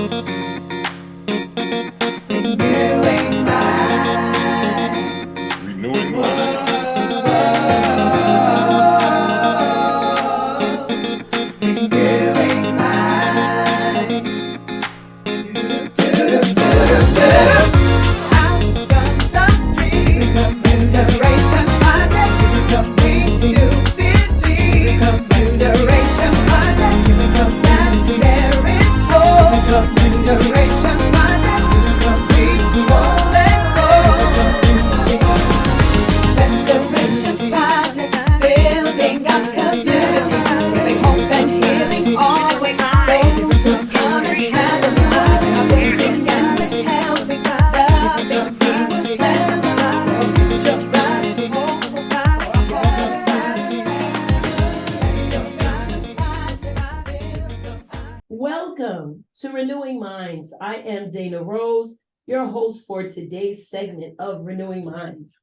Renewing minds. Renewing minds. Renewing minds. Out from the street, restoration project. We do believe restoration project. That there is hope. Restoration project. We won't let go. Restoration project, building our community, giving hope and healing always. Those who come and have a mind, building and helping, loving people's plans. Your body's Welcome to Renewing Minds. I am Dana Rose, your host for today's segment of Renewing Minds.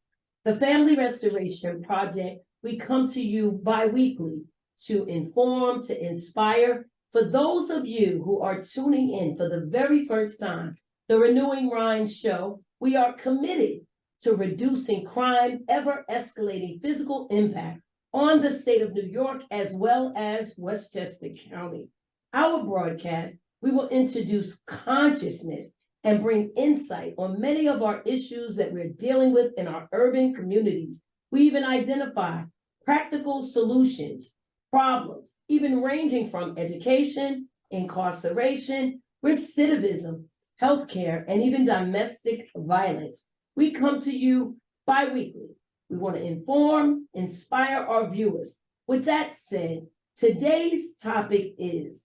The Family Restoration Project, we come to you bi-weekly to inform, to inspire. For those of you who are tuning in for the very first time, the Renewing Minds show, we are committed to reducing crime, ever-escalating physical impact on the state of New York as well as Westchester County. Our broadcast, we will introduce consciousness and bring insight on many of our issues that we're dealing with in our urban communities. We even identify practical solutions, problems, even ranging from education, incarceration, recidivism, healthcare, and even domestic violence. We come to you bi-weekly. We want to inform, inspire our viewers. With that said, today's topic is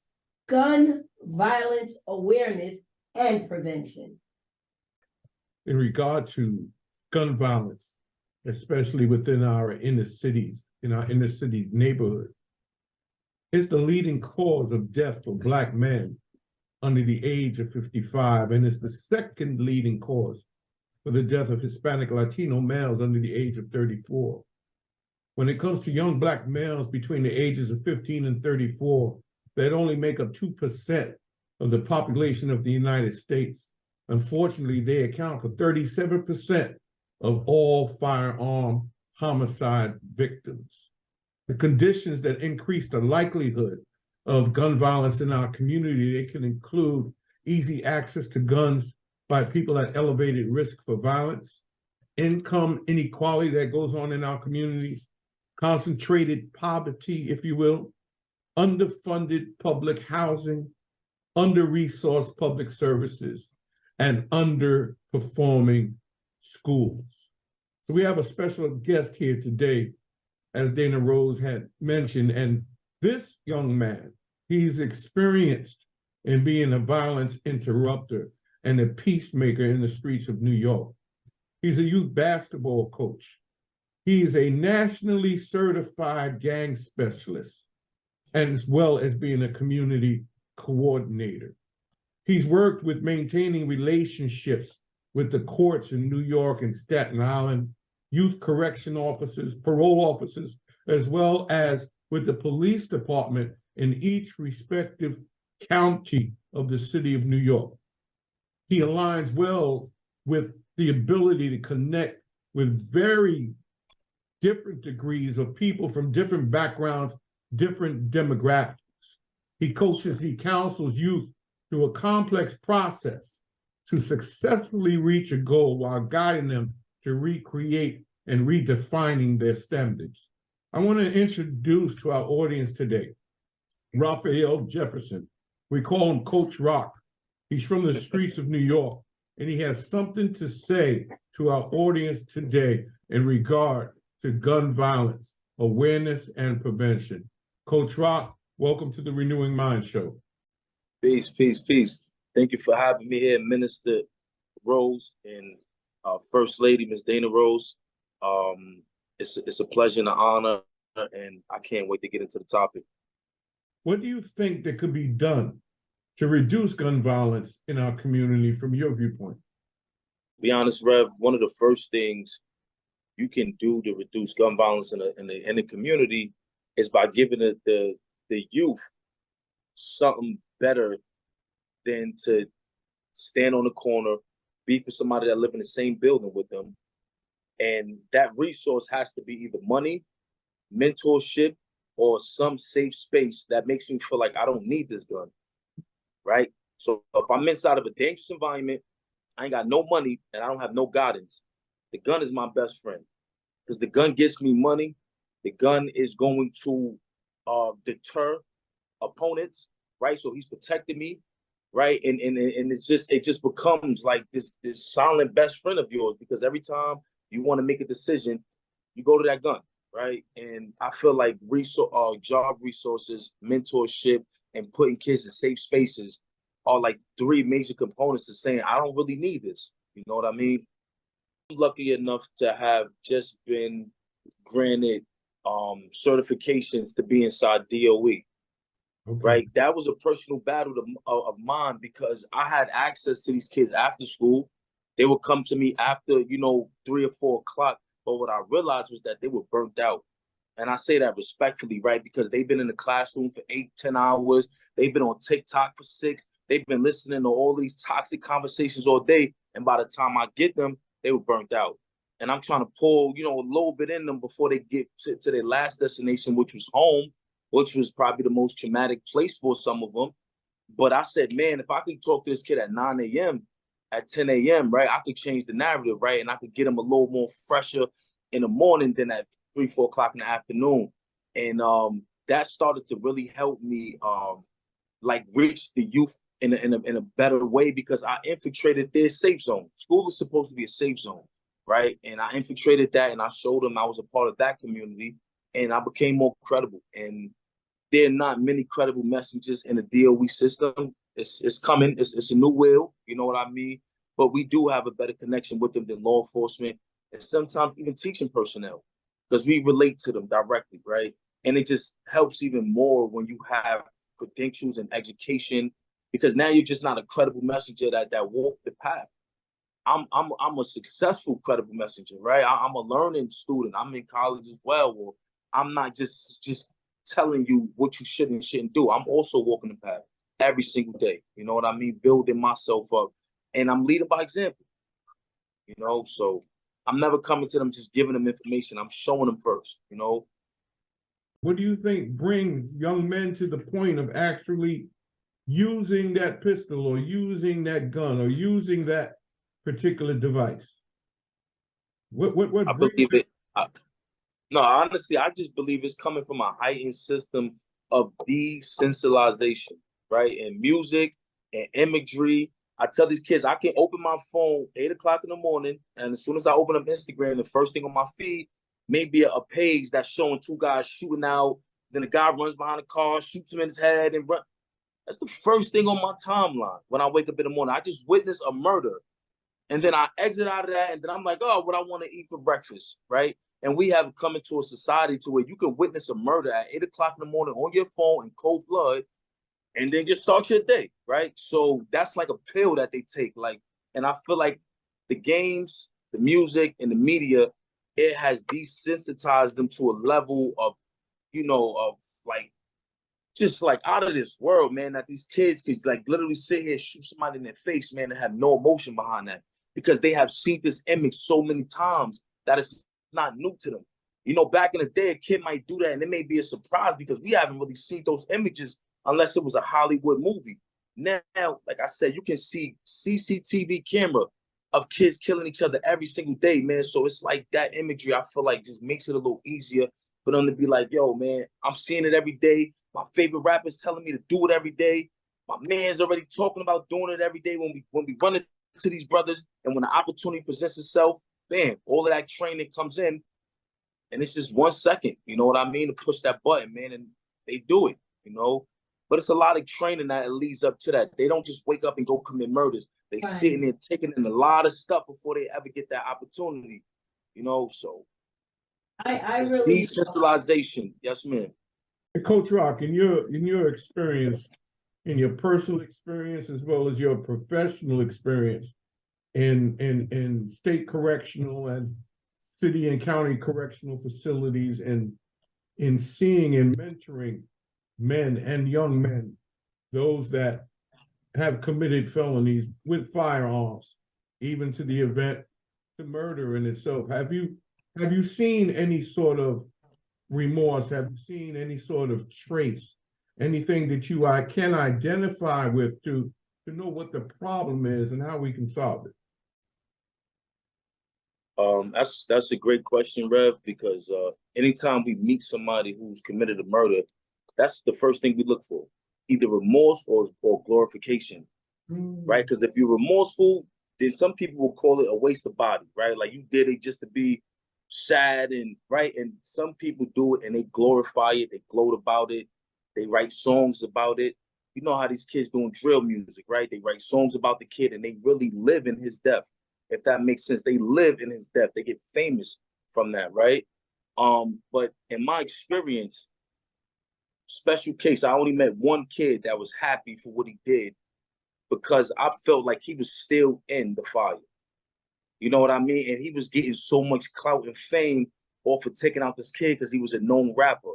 gun violence awareness and prevention. In regard to gun violence, especially within our inner cities, in our inner city neighborhoods, it's the leading cause of death for Black men under the age of 55, and it's the second leading cause for the death of Hispanic Latino males under the age of 34. When it comes to young Black males between the ages of 15 and 34, that only make up 2% of the population of the United States. Unfortunately, they account for 37% of all firearm homicide victims. The conditions that increase the likelihood of gun violence in our community, they can include easy access to guns by people at elevated risk for violence, income inequality that goes on in our communities, concentrated poverty, if you will, underfunded public housing, under-resourced public services, and underperforming schools. So we have a special guest here today, as Dana Rose had mentioned, and this young man, he's experienced in being a violence interrupter and a peacemaker in the streets of New York. He's a youth basketball coach. He is a nationally certified gang specialist, as well as being a community coordinator. He's worked with maintaining relationships with the courts in New York and Staten Island, youth correction officers, parole officers, as well as with the police department in each respective county of the city of New York. He aligns well with the ability to connect with very different degrees of people from different backgrounds, different demographics. He coaches, he counsels youth through a complex process to successfully reach a goal while guiding them to recreate and redefining their standards. I want to introduce to our audience today, Raphael Jefferson. We call him Coach Rock. He's from the streets of New York, and he has something to say to our audience today in regard to gun violence, awareness, and prevention. Coach Rock, welcome to the Renewing Minds show. Peace, peace, peace. Thank you for having me here, Minister Rose and First Lady, Ms. Dana Rose. It's a pleasure and an honor, and I can't wait to get into the topic. What do you think that could be done to reduce gun violence in our community from your viewpoint? To be honest, Rev, one of the first things you can do to reduce gun violence in the community is by giving the youth something better than to stand on the corner, be for somebody that live in the same building with them. And that resource has to be either money, mentorship, or some safe space that makes me feel like I don't need this gun, right? So if I'm inside of a dangerous environment, I ain't got no money and I don't have no guidance, the gun is my best friend, because the gun gets me money. The gun is going to deter opponents, right? So he's protecting me, right? And it just becomes like this silent best friend of yours, because every time you want to make a decision, you go to that gun, right? And I feel like job resources, mentorship, and putting kids in safe spaces are like three major components to saying I don't really need this. You know what I mean? I'm lucky enough to have just been granted certifications to be inside DOE. Okay. Right, that was a personal battle of mine, because I had access to these kids after school. They would come to me after 3 or 4 o'clock. But what I realized was that they were burnt out, and I say that respectfully, right? Because they've been in the classroom for 8-10 hours. They've been on TikTok for 6. They've been listening to all these toxic conversations all day, and by the time I get them, they were burnt out. And I'm trying to pull a little bit in them before they get to their last destination, which was home, which was probably the most traumatic place for some of them. But I said, man, if I could talk to this kid at 9 a.m., at 10 a.m., right, I could change the narrative, right? And I could get him a little more fresher in the morning than at 3-4 o'clock in the afternoon. And that started to really help me like reach the youth in a better way, because I infiltrated their safe zone. School is supposed to be a safe zone, right? And I infiltrated that, and I showed them I was a part of that community, and I became more credible. And there are not many credible messengers in the DOE system. It's coming. It's a new wheel. You know what I mean? But we do have a better connection with them than law enforcement, and sometimes even teaching personnel, because we relate to them directly, right? And it just helps even more when you have credentials and education, because now you're just not a credible messenger that walked the path. I'm a successful credible messenger, right? I'm a learning student. I'm in college as well. Or I'm not just telling you what you should and shouldn't do. I'm also walking the path every single day. You know what I mean? Building myself up, and I'm leading by example. So I'm never coming to them just giving them information. I'm showing them first. What do you think brings young men to the point of actually using that pistol or using that gun or using that particular device? What I brings believe it. No, honestly, I just believe it's coming from a heightened system of desensitization, right? And music and imagery. I tell these kids, I can open my phone 8 o'clock in the morning, and as soon as I open up Instagram, the first thing on my feed may be a page that's showing 2 guys shooting out. Then a guy runs behind a car, shoots him in his head, and run. That's the first thing on my timeline when I wake up in the morning. I just witnessed a murder. And then I exit out of that, and then I'm like, oh, what I want to eat for breakfast, right? And we have come into a society to where you can witness a murder at 8 o'clock in the morning on your phone in cold blood, and then just start your day, right? So that's like a pill that they take. And I feel like the games, the music, and the media, it has desensitized them to a level of, like, just like out of this world, man, that these kids could like literally sit here and shoot somebody in their face, man, and have no emotion behind that, because they have seen this image so many times that it's not new to them. Back in the day, a kid might do that and it may be a surprise, because we haven't really seen those images unless it was a Hollywood movie. Now, like I said, you can see CCTV camera of kids killing each other every single day, man. So it's like that imagery, I feel like, just makes it a little easier for them to be like, yo, man, I'm seeing it every day. My favorite rapper's telling me to do it every day. My man's already talking about doing it every day when we run into these brothers, and when the opportunity presents itself, bam, all of that training comes in, and it's just 1 second, you know what I mean, to push that button, man, and they do it, But it's a lot of training that leads up to that. They don't just wake up and go commit murders. They Right. sitting there taking in a lot of stuff before they ever get that opportunity, So I it's really, decentralization. Yes, ma'am. Coach Rock, in your experience, in your personal experience as well as your professional experience in state correctional and city and county correctional facilities, and in seeing and mentoring men and young men, those that have committed felonies with firearms, even to the event to murder in itself. Have you seen any sort of remorse? Have you seen any sort of trace, anything that you can identify with to know what the problem is and how we can solve it? That's a great question, Rev, because anytime we meet somebody who's committed a murder, that's the first thing we look for, either remorse or glorification, right? Because if you're remorseful, then some people will call it a waste of body, right? Like you did it just to be sad and right. And some people do it and they glorify it, they gloat about it, they write songs about it. You know how these kids doing drill music, right? They write songs about the kid and they really live in his death. If that makes sense, they live in his death. They get famous from that, right? But in my experience, special case, I only met one kid that was happy for what he did because I felt like he was still in the fire. You know what I mean? And he was getting so much clout and fame off of taking out this kid because he was a known rapper.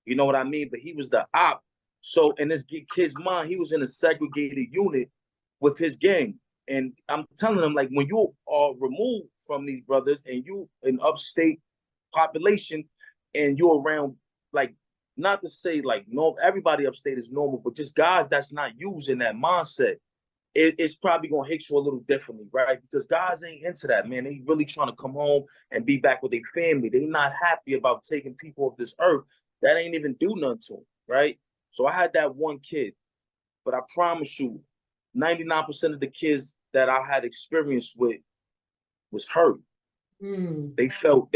You know what I mean? But he was the op. So in this kid's mind, he was in a segregated unit with his gang. And I'm telling them, like, when you are removed from these brothers and you an upstate population and you're around, like, not to say like no, everybody upstate is normal, but just guys that's not using that mindset, it's probably gonna hit you a little differently, right? Because guys ain't into that, man. They really trying to come home and be back with their family. They not happy about taking people off this earth that ain't even do nothing to them, right? So I had that one kid, but I promise you, 99% of the kids that I had experience with was hurt. They felt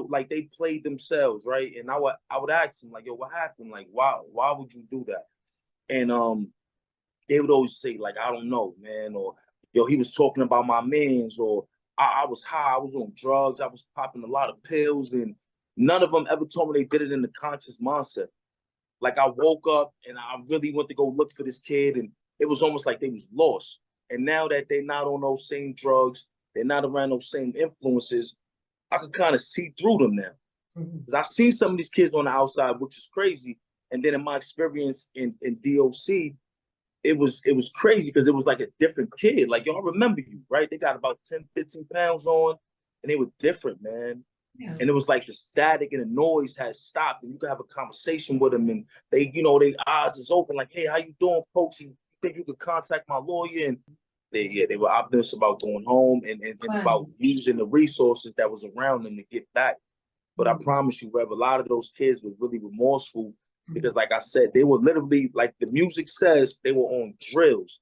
like they played themselves, right? And I would ask them like, yo, what happened? Like, why would you do that? And they would always say, like, I don't know, man, or yo, he was talking about my mans, or I was high, I was on drugs, I was popping a lot of pills, and none of them ever told me they did it in the conscious mindset. Like I woke up and I really went to go look for this kid, and it was almost like they was lost. And now that they're not on those same drugs, they're not around those same influences, I could kind of see through them now. Because I seen some of these kids on the outside, which is crazy. And then in my experience in DOC, it was crazy because it was like a different kid. Like, y'all remember you, right? They got about 10, 15 pounds on, and they were different, man. Yeah. And it was like the static and the noise had stopped, and you could have a conversation with them, and they, you know, their eyes is open, like, hey, how you doing, folks? You think you could contact my lawyer? And they were optimistic about going home and about using the resources that was around them to get back. But I promise you, Rev, a lot of those kids were really remorseful because, like I said, they were literally, like the music says, they were on drills,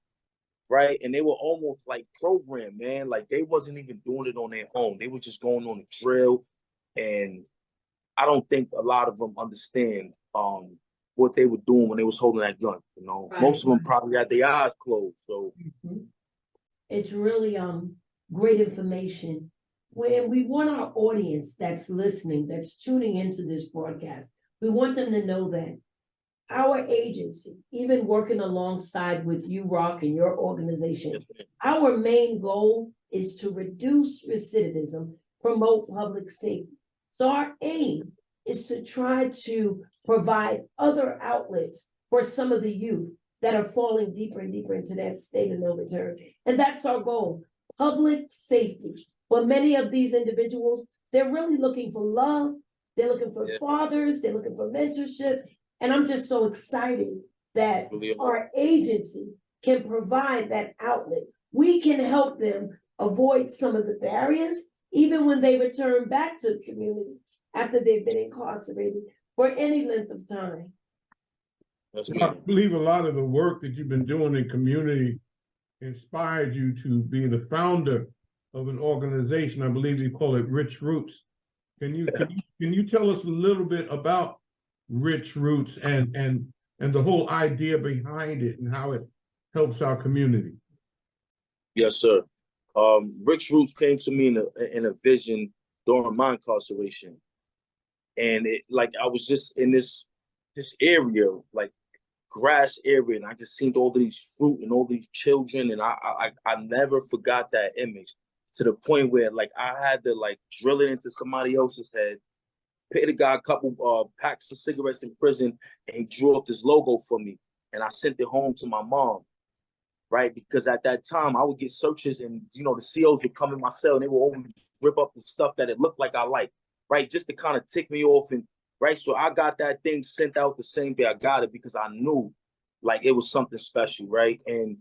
right? And they were almost like programmed, man. Like they wasn't even doing it on their own. They were just going on a drill. And I don't think a lot of them understand what they were doing when they was holding that gun. You know, most of them probably had their eyes closed. So it's really great information. When we want our audience that's listening, that's tuning into this broadcast, we want them to know that our agency, even working alongside with you, Rock, and your organization, our main goal is to reduce recidivism, promote public safety. So our aim is to try to provide other outlets for some of the youth that are falling deeper and deeper into that state of no return. And that's our goal, public safety. But many of these individuals, they're really looking for love. They're looking for fathers. They're looking for mentorship. And I'm just so excited that our agency can provide that outlet. We can help them avoid some of the barriers, even when they return back to the community after they've been incarcerated for any length of time. I believe a lot of the work that you've been doing in community inspired you to be the founder of an organization. I believe you call it Rich Roots. Can you tell us a little bit about Rich Roots and the whole idea behind it and how it helps our community? Yes, sir. Rich Roots came to me in a vision during my incarceration, and it, like I was just in this area, like grass area, and I just seen all these fruit and all these children, and I never forgot that image, to the point where like I had to like drill it into somebody else's head, pay the guy a couple packs of cigarettes in prison, and he drew up this logo for me, and I sent it home to my mom. right? Because at that time I would get searches and, you know, the COs would come in my cell and they would always rip up the stuff that it looked like I liked, right? Just to kind of tick me off. And right, so I got that thing sent out the same day I got it because I knew like it was something special, right? And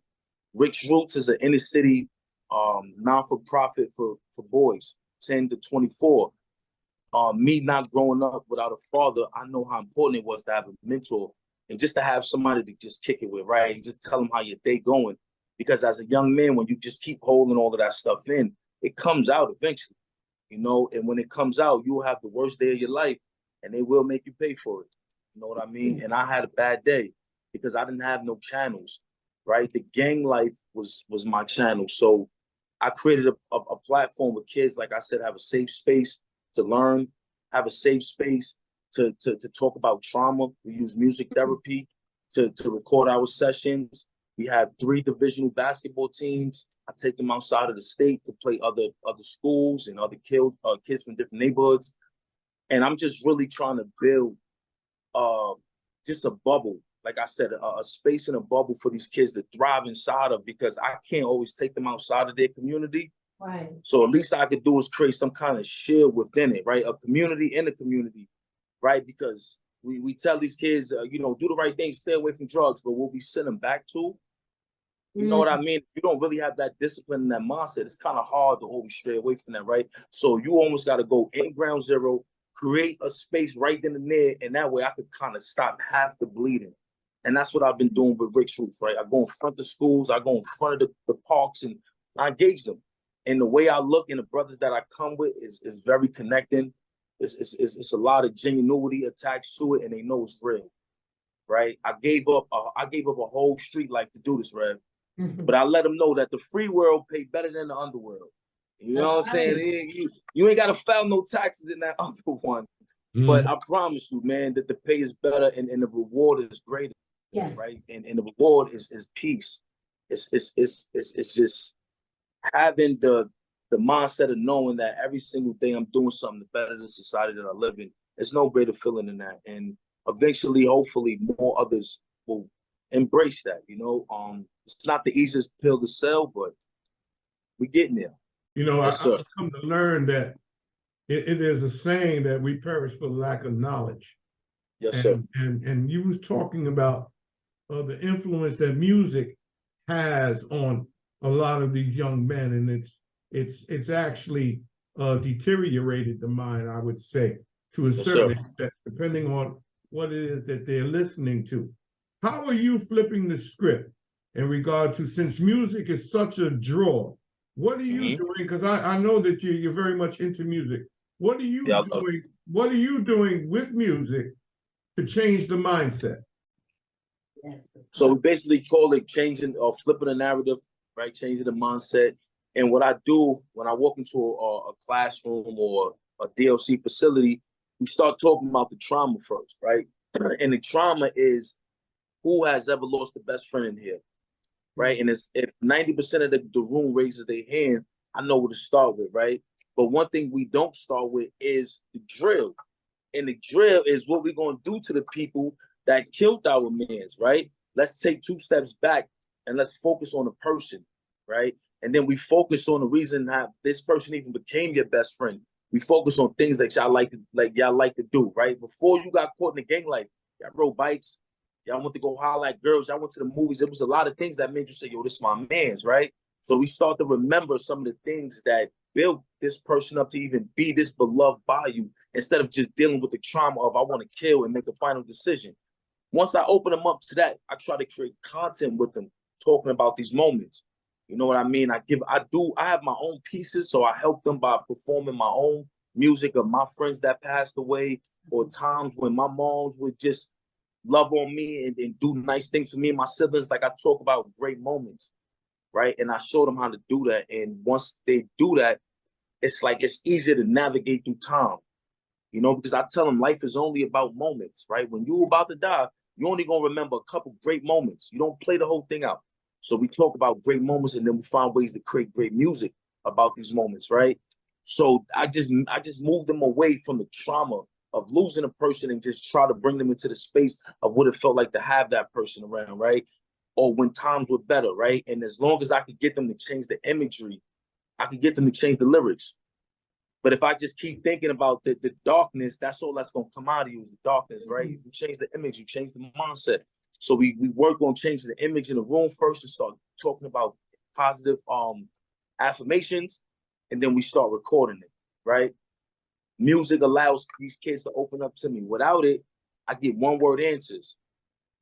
Rich Roots is an inner city non-for-profit for boys 10 to 24. Me not growing up without a father, I know how important it was to have a mentor and just to have somebody to just kick it with, right? Just tell them how your day going. Because as a young man, when you just keep holding all of that stuff in, it comes out eventually, you know? And when it comes out, you will have the worst day of your life and they will make you pay for it. You know what I mean? And I had a bad day because I didn't have no channels, right? The gang life was my channel. So I created a platform where kids, like I said, have a safe space to learn, have a safe space to talk about trauma. We use music therapy to record our sessions. We have 3 divisional basketball teams. I take them outside of the state to play other schools and other kids from different neighborhoods. And I'm just really trying to build just a bubble, like I said, a space and a bubble for these kids to thrive inside of, because I can't always take them outside of their community. Right. So at least I could do is create some kind of shield within it, right? A community in a community, right? Because we tell these kids, you know, do the right thing, stay away from drugs, but what we send them back to, you know what I mean? You don't really have that discipline and that mindset. It's kind of hard to always stray away from that, right? So you almost got to go in ground zero, create a space right then and there, and that way I could kind of stop half the bleeding. And that's what I've been doing with Rich Roots, right? I go in front of schools, I go in front of the parks, and I engage them. And the way I look and the brothers that I come with is very connecting. It's a lot of genuinity attached to it, and they know it's real, right? I gave up a whole street life to do this, Rev. But I let them know that the free world pay better than the underworld. You know what I'm saying? You ain't got to file no taxes in that other one. But I promise you, man, that the pay is better and the reward is greater. Yes. Right. And the reward is peace. It's just having the mindset of knowing that every single day I'm doing something to better the society that I live in. There's no greater feeling than that. And eventually, hopefully, more others will embrace that. You know, it's not the easiest pill to sell, but we're getting there. You know, Yes, I've come to learn that it is a saying that we perish for lack of knowledge. Yes, sir. And you was talking about the influence that music has on a lot of these young men, and it's actually deteriorated the mind, I would say, to a certain extent, depending on what it is that they're listening to. How are you flipping the script in regard to, since music is such a draw, what are you doing? Because I know that you're very much into music. What are you doing? What are you doing with music to change the mindset? Yes. So we basically call it changing or flipping the narrative, right? Changing the mindset. And what I do when I walk into a classroom or a DLC facility, we start talking about the trauma first, right? And the trauma is, who has ever lost the best friend in here, right? And if 90% of the room raises their hand, I know where to start with, right? But one thing we don't start with is the drill. And the drill is what we're going to do to the people that killed our mans, right? Let's take 2 steps back and let's focus on the person, right? And then we focus on the reason how this person even became your best friend. We focus on things that y'all like to do, right? Before you got caught in the gang life, y'all rode bikes, y'all went to go holler at girls, y'all went to the movies. There was a lot of things that made you say, yo, this is my man's, right? So we start to remember some of the things that built this person up to even be this beloved by you, instead of just dealing with the trauma of I want to kill and make a final decision. Once I open them up to that, I try to create content with them, talking about these moments. You know what I mean? I have my own pieces, so I help them by performing my own music of my friends that passed away, or times when my moms would just love on me and do nice things for me and my siblings. Like, I talk about great moments, right? And I show them how to do that. And once they do that, it's like it's easier to navigate through time, you know, because I tell them life is only about moments, right? When you're about to die, you're only going to remember a couple great moments. You don't play the whole thing out. So we talk about great moments, and then we find ways to create great music about these moments, right? So I just move them away from the trauma of losing a person and just try to bring them into the space of what it felt like to have that person around, right? or when times were better, right? And as long as I could get them to change the imagery, I could get them to change the lyrics. But if I just keep thinking about the darkness, that's all that's gonna come out of you is the darkness, right? If you change the image, you change the mindset. So we work on changing the image in the room first and start talking about positive affirmations, and then we start recording it, right? Music allows these kids to open up to me. Without it, I get one word answers.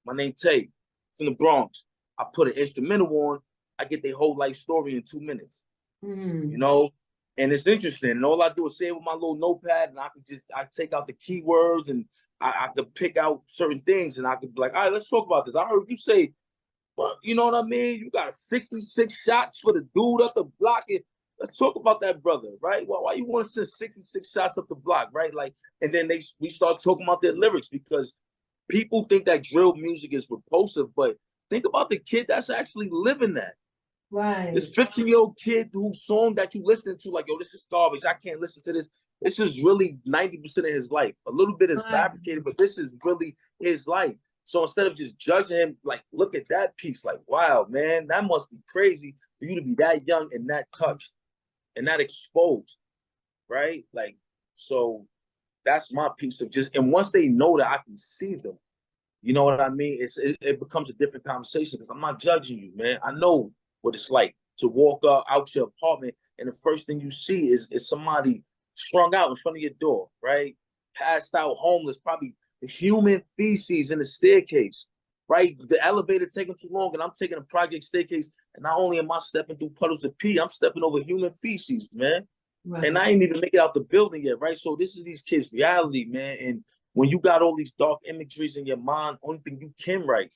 My name Tay, from the Bronx. I put an instrumental on, I get their whole life story in 2 minutes. You know, and it's interesting. And all I do is say it with my little notepad, and I take out the keywords, and I could pick out certain things, and I could be like, all right, let's talk about this. I heard you say, well, you know what I mean? You got 66 shots for the dude up the block. Let's talk about that brother, right? Well, why you want to send 66 shots up the block, right? Like, and then we start talking about their lyrics, because people think that drill music is repulsive, but think about the kid that's actually living that. Right. This 15-year-old kid whose song that you listening to, like, yo, this is garbage. I can't listen to this. This is really 90% of his life. A little bit is fabricated, but this is really his life. So instead of just judging him, like, look at that piece, like, wow, man, that must be crazy for you to be that young and that touched and that exposed, right? Like, so that's my piece of just, and once they know that I can see them, you know what I mean? It becomes a different conversation, because I'm not judging you, man. I know what it's like to walk out your apartment, and the first thing you see is somebody strung out in front of your door, right? Passed out, homeless, probably human feces in the staircase, right? The elevator taking too long, and I'm taking a project staircase, and not only am I stepping through puddles of pee, I'm stepping over human feces, man. Right. And I ain't even make it out the building yet, right? So this is these kids' reality, man. And when you got all these dark imageries in your mind, only thing you can write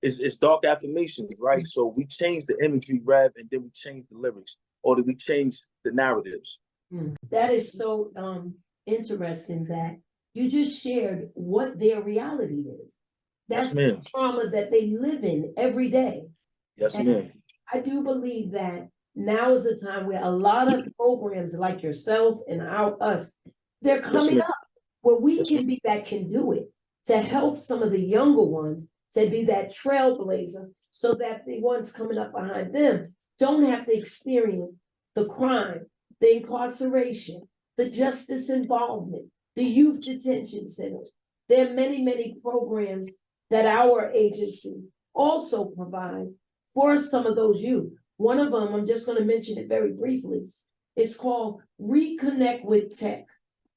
is dark affirmations, right? So we change the imagery, Rev, and then we change the lyrics, or do we change the narratives? That is so interesting that you just shared what their reality is. That's the trauma that they live in every day. Yes, ma'am. I do believe that now is the time where a lot of programs like yourself and us, they're coming up where we can be that conduit to help some of the younger ones to be that trailblazer, so that the ones coming up behind them don't have to experience the crime, the incarceration, the justice involvement, the youth detention centers. There are many, many programs that our agency also provides for some of those youth. One of them, I'm just going to mention it very briefly, is called Reconnect with Tech.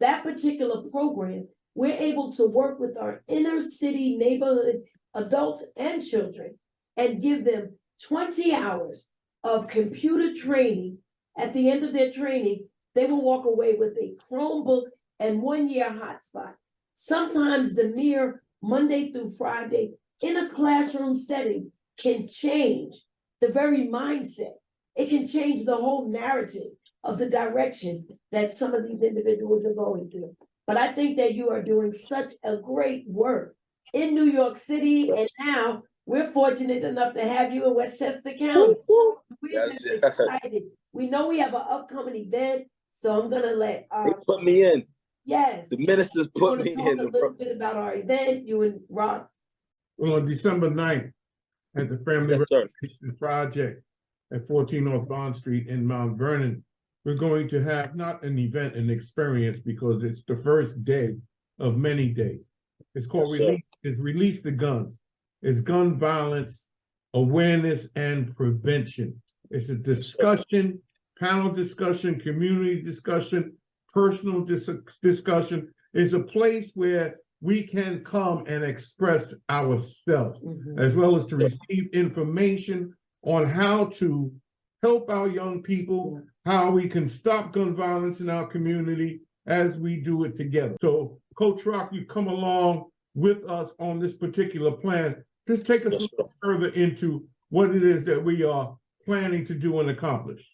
That particular program, we're able to work with our inner city neighborhood adults and children and give them 20 hours of computer training. At the end of their training, they will walk away with a Chromebook and 1 year hotspot. Sometimes the mere Monday through Friday in a classroom setting can change the very mindset. It can change the whole narrative of the direction that some of these individuals are going through. But I think that you are doing such a great work in New York City, and now we're fortunate enough to have you in Westchester County. We're just excited. We know we have an upcoming event, so I'm gonna let they put me in. Yes. The ministers put me in. A little bit about our event, you and Rob. Well, on December 9th, at the Family Restoration Project at 14 North Bond Street in Mount Vernon, we're going to have not an event, an experience, because it's the first day of many days. It's called Release the Guns. It's gun violence awareness and prevention. It's a discussion, panel discussion, community discussion, personal discussion. It's a place where we can come and express ourselves, as well as to receive information on how to help our young people, how we can stop gun violence in our community as we do it together. So, Coach Rock, you come along with us on this particular plan. Just take us a little further into what it is that we are planning to do and accomplish.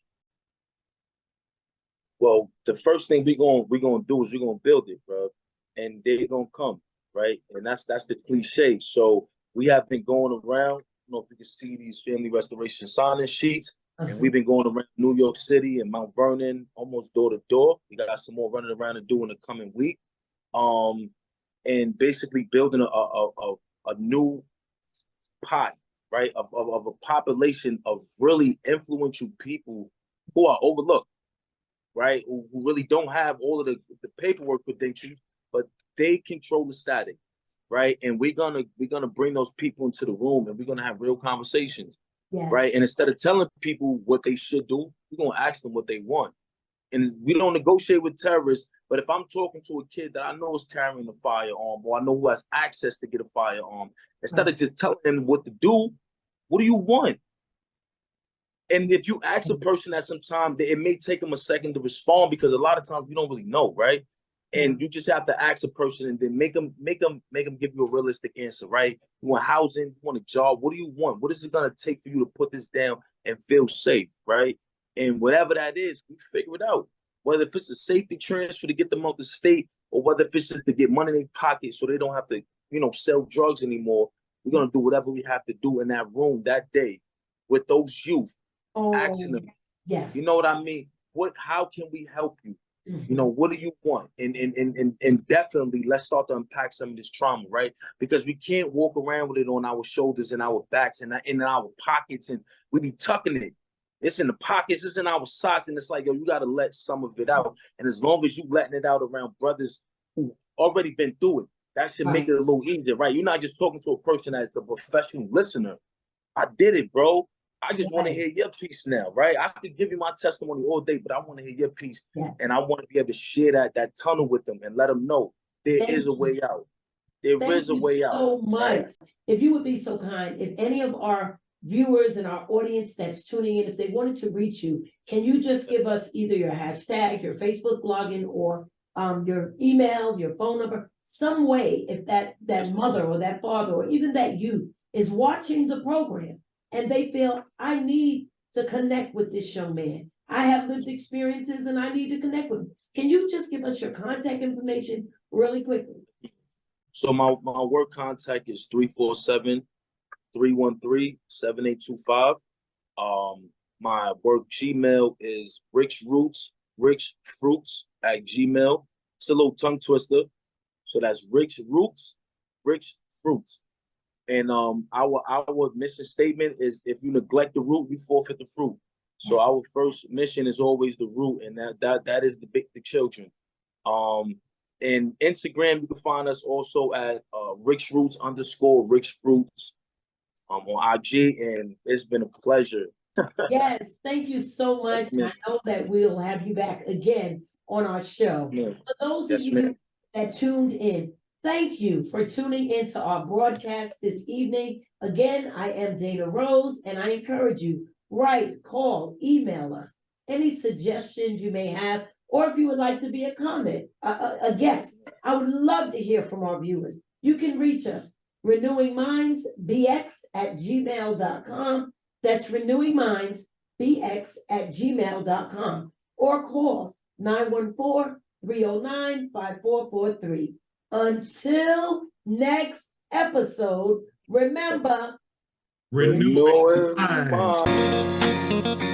Well, the first thing we're gonna do is we're gonna build it, bro, and they're gonna come, right? And that's the cliche. So we have been going around. I don't know if you can see these family restoration sign-in sheets, and we've been going around New York City and Mount Vernon, almost door to door. We got some more running around to do in the coming week, and basically building a new pie right, of a population of really influential people who are overlooked, right, who really don't have all of the paperwork credentials, but they control the static, right? And we're gonna bring those people into the room, and we're gonna have real conversations, Yeah. right? And instead of telling people what they should do, we're gonna ask them what they want. And we don't negotiate with terrorists, but if I'm talking to a kid that I know is carrying a firearm, or I know who has access to get a firearm, instead of just telling them what to do, what do you want? And if you ask a person at some time, it may take them a second to respond, because a lot of times we don't really know, right? And you just have to ask a person and then make them give you a realistic answer, right? You want housing, you want a job, what do you want? What is it gonna take for you to put this down and feel safe, right? And whatever that is, we figure it out. Whether if it's a safety transfer to get them out the state, or whether if it's just to get money in their pocket so they don't have to, sell drugs anymore, we're gonna do whatever we have to do in that room that day with those youth, asking them, Yes. you know what I mean? How can we help you? What do you want? And definitely let's start to unpack some of this trauma, right? Because we can't walk around with it on our shoulders and our backs and in our pockets, and we be tucking it. It's in the pockets, it's in our socks, and it's like, yo, you gotta let some of it out. And as long as you letting it out around brothers who already been through it, that should make it a little easier, right? You're not just talking to a person that's a professional listener. I did it, bro. I just want to hear your piece now, right? I could give you my testimony all day, but I want to hear your piece, and I want to be able to share that tunnel with them and let them know there is a way out. There is a way out. Thank you so much. Right? If you would be so kind, if any of our viewers and our audience that's tuning in, if they wanted to reach you, can you just give us either your hashtag, your Facebook login, or your email, your phone number, some way, if that mother or that father or even that youth is watching the program and they feel, I need to connect with this young man. I have lived experiences and I need to connect with him. Can you just give us your contact information really quickly? So my work contact is 347-313-7825. My work Gmail is richfruits@gmail. It's a little tongue twister. So that's richfruits. And our mission statement is, if you neglect the root, you forfeit the fruit. So our first mission is always the root, and that is the children. And Instagram, you can find us also at richroots_richfruits on IG, and it's been a pleasure. Yes, thank you so much. Yes, I know that we'll have you back again on our show. For those of you that tuned in, thank you for tuning into our broadcast this evening. Again, I am Dana Rose, and I encourage you, write, call, email us. Any suggestions you may have, or if you would like to be a comment, a guest, I would love to hear from our viewers. You can reach us, renewingmindsbx@gmail.com. That's renewingmindsbx@gmail.com, or call 914-309-5443. Until next episode, remember, Renewing Renewing minds. minds.